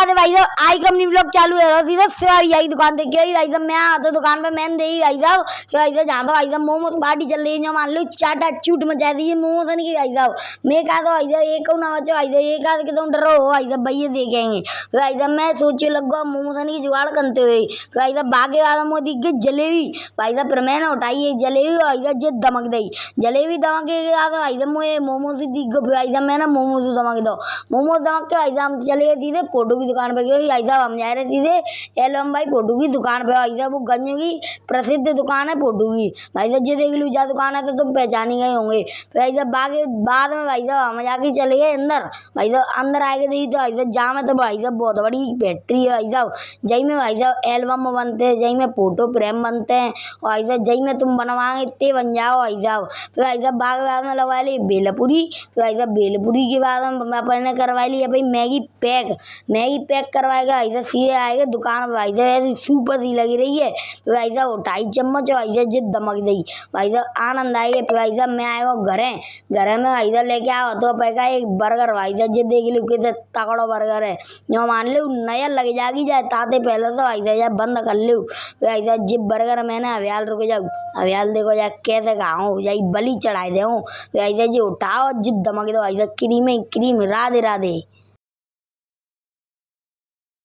बात है भाई साहब, आई कंपनी ब्लॉग चालू है सीधा सेवा भी आई दुकान देखी भाई साहब। मैं आता दुकान पे मैंने देखी भाई साहब कि भाई साहब जहाँ तो भाई साहब मोमोज पार्टी चल रही है, जो मान लो चाटा चूट मचा दी है मोमोज नहीं की भाई साहब। मैं कहा तो भाई साहब एक ना बच्चे भाई साहब एक आध के तुम डरो हो भाई साहब भैया देखेंगे भाई साहब। मैं सोचे लग गया मोमोज की जुगाड़ करते हुए भाई साहब बागे वाला मोदी के जलेबी भाई साहब, फिर मैंने उठाई है जलेबी भाई साहब जे दमक दी जलेबी दमके के बाद भाई साहब मुझे मोमोज दिख गए भाई साहब। मैंने मोमोज दमक दो मोमोज दमक के भाई साहब चले गए सीधे फोटो की दुकान पे गए भाई साहब। हम जा रहे सीधे एलम भाई फोटो की दुकान पे भाई साहब, वो गंज की प्रसिद्ध दुकान है फोटो की भाई साहब। जे देख लो जा दुकान है तो तुम पहचान ही गए होंगे भाई साहब। बागे बाद में भाई साहब हम जाके चले गए अंदर भाई साहब। अंदर आके देखी तो भाई साहब जाम है तो भाई साहब बहुत बड़ी फैक्ट्री है भाई साहब। जही में भाई साहब एल्बम बनते हैं, जही में फोटो फ्रेम बनते हैं भाई साहब। जही में तुम बनवाएंगे इतने बन जाओ भाई साहब। फिर भाई साहब बाग बाद में लगवा ली बेलपुरी, फिर भाई साहब बेलपुरी के बाद हम अपन ने करवा ली भाई मैगी पैक करवाएगा भाई साहब। सीधे आएगा दुकान पर भाई साहब, ऐसी सुपर सी लगी रही है फिर भाई साहब। 2.5 चम्मच भाई साहब जिद दमक दी भाई साहब, आनंद आएगा। फिर भाई साहब मैं आएगा घरे में भाई साहब लेके आओ तो पैगा एक बर्गर भाई साहब जे देख लो कैसे तगड़ो बर्गर है, जो मान लो नया लग जाएगी जाए ताते पहले तो भाई साहब बंद कर लो भाई साहब। जिप बर्गर मैंने अभ्याल रुक जाओ अभ्याल देखो जा कैसे खाऊं जाई बलि चढ़ाए दे भाई साहब जी। उठाओ जिद दमक दो भाई साहब, क्रीम राधे राधे।